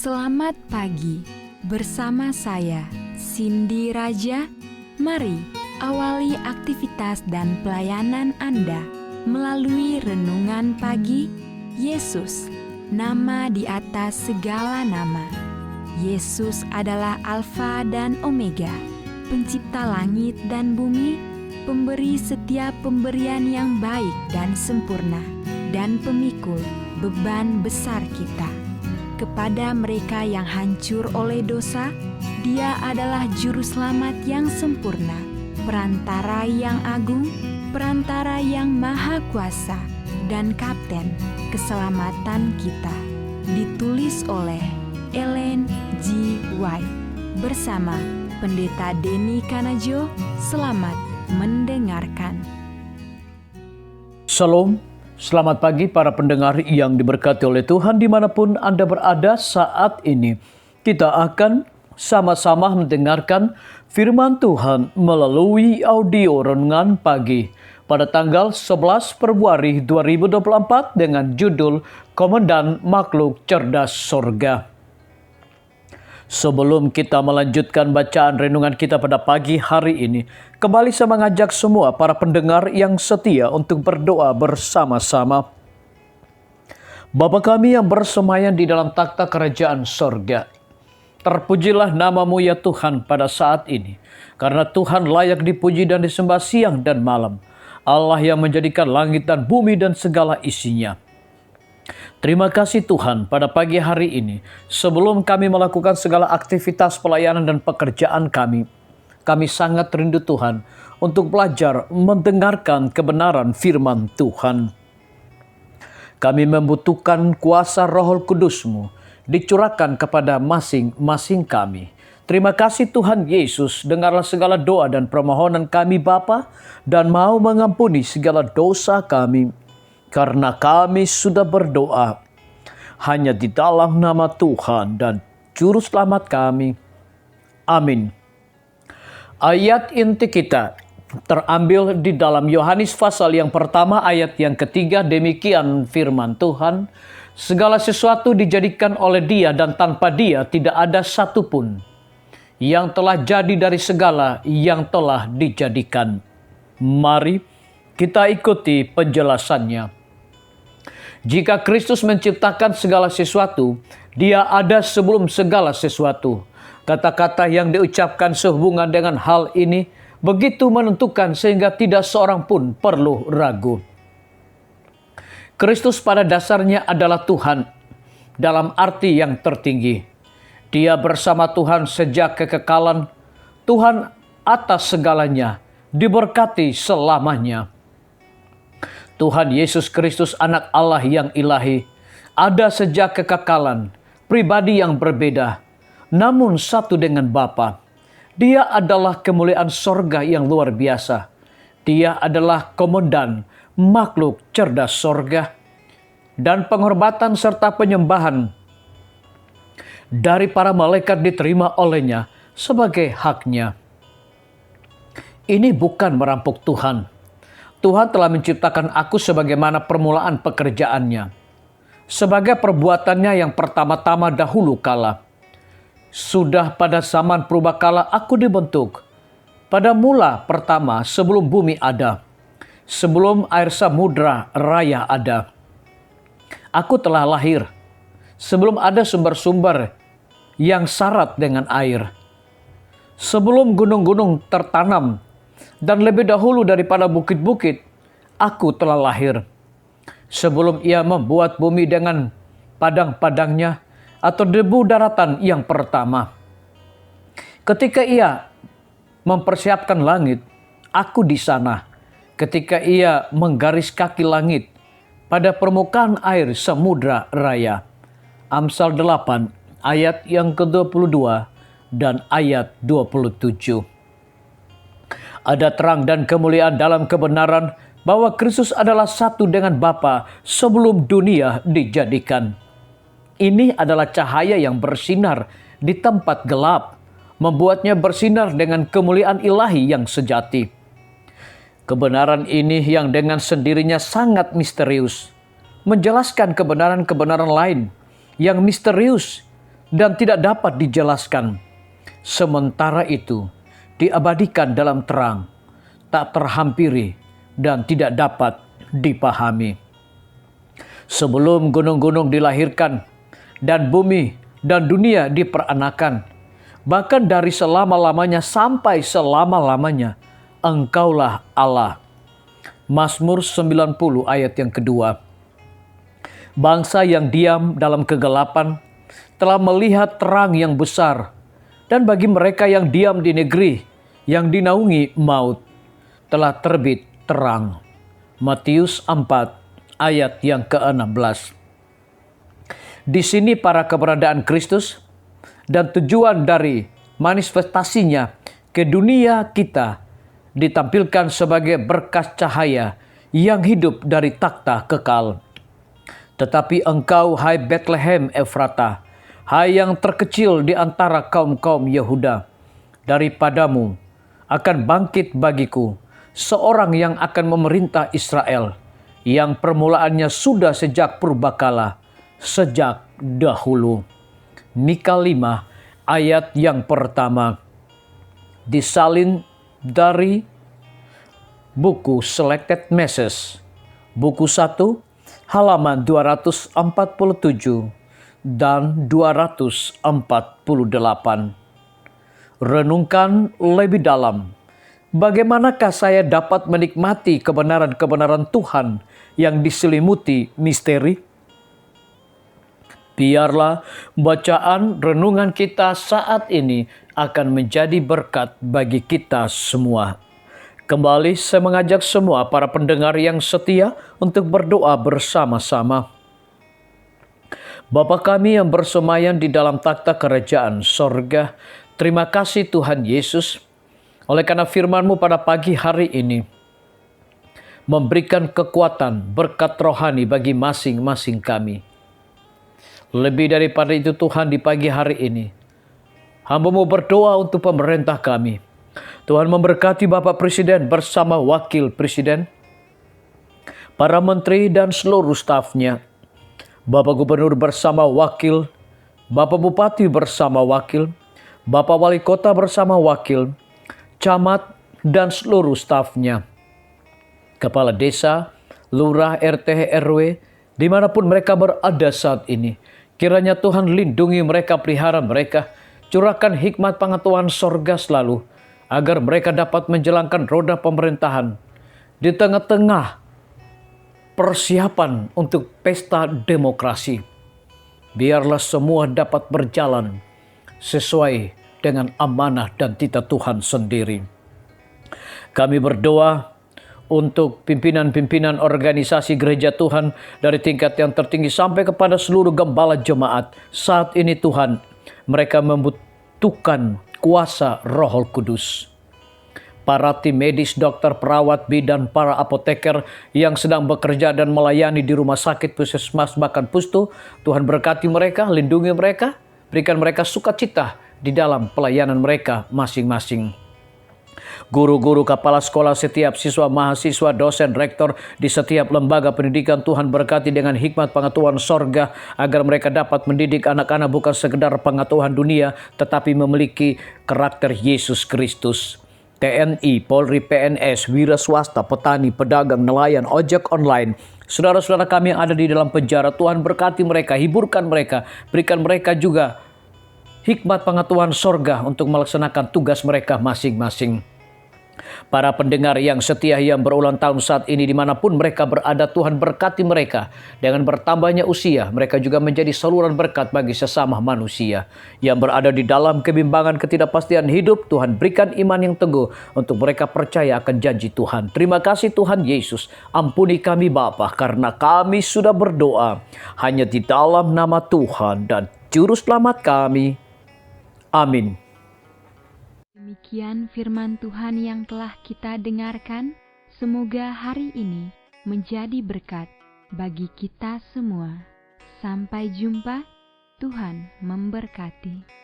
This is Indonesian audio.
Selamat pagi, bersama saya Cindy Raja. Mari awali aktivitas dan pelayanan Anda melalui renungan pagi. Yesus, nama di atas segala nama. Yesus adalah Alfa dan Omega, pencipta langit dan bumi, pemberi setiap pemberian yang baik dan sempurna, dan pemikul beban besar kita. Kepada mereka yang hancur oleh dosa, Dia adalah juru selamat yang sempurna, perantara yang agung, perantara yang maha kuasa, dan kapten keselamatan kita. Ditulis oleh Ellen G. White bersama Pendeta Denny Kanajo. Selamat mendengarkan. Shalom, selamat pagi para pendengar yang diberkati oleh Tuhan dimanapun Anda berada saat ini. Kita akan sama-sama mendengarkan firman Tuhan melalui audio renungan pagi pada tanggal 11 Februari 2024 dengan judul Komandan Makhluk Cerdas Sorga. Sebelum kita melanjutkan bacaan renungan kita pada pagi hari ini, kembali saya mengajak semua para pendengar yang setia untuk berdoa bersama-sama. Bapa kami yang bersemayam di dalam takhta kerajaan sorga, terpujilah namamu ya Tuhan pada saat ini, karena Tuhan layak dipuji dan disembah siang dan malam. Allah yang menjadikan langit dan bumi dan segala isinya. Terima kasih Tuhan pada pagi hari ini. Sebelum kami melakukan segala aktivitas pelayanan dan pekerjaan kami sangat rindu Tuhan untuk belajar mendengarkan kebenaran firman Tuhan. Kami membutuhkan kuasa Roh Kudus-Mu dicurahkan kepada masing-masing kami. Terima kasih Tuhan Yesus, dengarlah segala doa dan permohonan kami Bapa, dan mau mengampuni segala dosa kami. Karena kami sudah berdoa hanya di dalam nama Tuhan dan Juru Selamat kami. Amin. Ayat inti kita terambil di dalam Yohanes pasal yang pertama ayat yang ketiga. Demikian firman Tuhan, segala sesuatu dijadikan oleh Dia dan tanpa Dia tidak ada satupun yang telah jadi dari segala yang telah dijadikan. Mari kita ikuti penjelasannya. Jika Kristus menciptakan segala sesuatu, Dia ada sebelum segala sesuatu. Kata-kata yang diucapkan sehubungan dengan hal ini begitu menentukan sehingga tidak seorang pun perlu ragu. Kristus pada dasarnya adalah Tuhan dalam arti yang tertinggi. Dia bersama Tuhan sejak kekekalan. Tuhan atas segalanya, diberkati selamanya. Tuhan Yesus Kristus anak Allah yang ilahi, ada sejak kekekalan, pribadi yang berbeda, namun satu dengan Bapa. Dia adalah kemuliaan sorga yang luar biasa. Dia adalah komandan makhluk cerdas sorga, dan penghormatan serta penyembahan dari para malaikat diterima olehnya sebagai haknya. Ini bukan merampok Tuhan. Tuhan telah menciptakan aku sebagaimana permulaan pekerjaannya, sebagai perbuatannya yang pertama-tama dahulu kala. Sudah pada zaman purbakala aku dibentuk, pada mula pertama sebelum bumi ada, sebelum air samudra raya ada. Aku telah lahir, sebelum ada sumber-sumber yang syarat dengan air, sebelum gunung-gunung tertanam, dan lebih dahulu daripada bukit-bukit, aku telah lahir. Sebelum Ia membuat bumi dengan padang-padangnya atau debu daratan yang pertama. Ketika Ia mempersiapkan langit, aku di sana. Ketika Ia menggaris kaki langit pada permukaan air samudra raya. Amsal 8 ayat yang ke-22 dan ayat 27. Ada terang dan kemuliaan dalam kebenaran bahwa Kristus adalah satu dengan Bapa sebelum dunia dijadikan. Ini adalah cahaya yang bersinar di tempat gelap, membuatnya bersinar dengan kemuliaan ilahi yang sejati. Kebenaran ini yang dengan sendirinya sangat misterius, menjelaskan kebenaran-kebenaran lain yang misterius dan tidak dapat dijelaskan. Sementara itu, diabadikan dalam terang, tak terhampiri dan tidak dapat dipahami. Sebelum gunung-gunung dilahirkan dan bumi dan dunia diperanakan, bahkan dari selama-lamanya sampai selama-lamanya, Engkaulah Allah. Mazmur 90 ayat yang kedua. Bangsa yang diam dalam kegelapan telah melihat terang yang besar, dan bagi mereka yang diam di negeri yang dinaungi maut telah terbit terang. Matius 4 ayat yang ke-16. Di sini para keberadaan Kristus dan tujuan dari manifestasinya ke dunia kita ditampilkan sebagai berkas cahaya yang hidup dari takhta kekal. Tetapi engkau, hai Bethlehem Efrata, hai yang terkecil di antara kaum-kaum Yehuda, daripadamu akan bangkit bagiku seorang yang akan memerintah Israel, yang permulaannya sudah sejak purbakala, sejak dahulu. Mika 5 ayat yang pertama. Disalin dari buku Selected Messages, buku 1, halaman 247 dan 248. Renungkan lebih dalam. Bagaimanakah saya dapat menikmati kebenaran-kebenaran Tuhan yang diselimuti misteri? Biarlah bacaan renungan kita saat ini akan menjadi berkat bagi kita semua. Kembali saya mengajak semua para pendengar yang setia untuk berdoa bersama-sama. Bapa kami yang bersemayam di dalam takhta kerajaan sorga, terima kasih Tuhan Yesus, oleh karena firman-Mu pada pagi hari ini memberikan kekuatan, berkat rohani bagi masing-masing kami. Lebih daripada itu Tuhan, di pagi hari ini hamba-Mu berdoa untuk pemerintah kami. Tuhan memberkati Bapak Presiden bersama Wakil Presiden, para menteri dan seluruh stafnya, Bapak Gubernur bersama wakil, Bapak Bupati bersama wakil, Bapak Wali Kota bersama wakil, camat dan seluruh stafnya, kepala desa, lurah, RT, RW, dimanapun mereka berada saat ini. Kiranya Tuhan lindungi mereka, pelihara mereka, curahkan hikmat pengetahuan sorga selalu, agar mereka dapat menjalankan roda pemerintahan di tengah-tengah persiapan untuk pesta demokrasi. Biarlah semua dapat berjalan sesuai dengan amanah dan titah Tuhan sendiri. Kami berdoa untuk pimpinan-pimpinan organisasi gereja Tuhan dari tingkat yang tertinggi sampai kepada seluruh gembala jemaat. Saat ini Tuhan, mereka membutuhkan kuasa Roh Kudus. Para tim medis, dokter, perawat, bidan, para apoteker yang sedang bekerja dan melayani di rumah sakit, puskesmas, bahkan pustu, Tuhan berkati mereka, lindungi mereka, berikan mereka sukacita di dalam pelayanan mereka masing-masing. Guru-guru, kepala sekolah, setiap siswa, mahasiswa, dosen, rektor di setiap lembaga pendidikan, Tuhan berkati dengan hikmat pengetahuan sorga agar mereka dapat mendidik anak-anak bukan sekedar pengetahuan dunia tetapi memiliki karakter Yesus Kristus. TNI, Polri, PNS, wira swasta, petani, pedagang, nelayan, ojek online, saudara-saudara kami yang ada di dalam penjara, Tuhan berkati mereka, hiburkan mereka, berikan mereka juga hikmat pengetahuan sorga untuk melaksanakan tugas mereka masing-masing. Para pendengar yang setia yang berulang tahun saat ini dimanapun mereka berada, Tuhan berkati mereka. Dengan bertambahnya usia, mereka juga menjadi saluran berkat bagi sesama manusia. Yang berada di dalam kebimbangan ketidakpastian hidup, Tuhan berikan iman yang teguh untuk mereka percaya akan janji Tuhan. Terima kasih Tuhan Yesus, ampuni kami Bapa, karena kami sudah berdoa hanya di dalam nama Tuhan dan Juru Selamat kami. Amin. Demikian firman Tuhan yang telah kita dengarkan. Semoga hari ini menjadi berkat bagi kita semua. Sampai jumpa, Tuhan memberkati.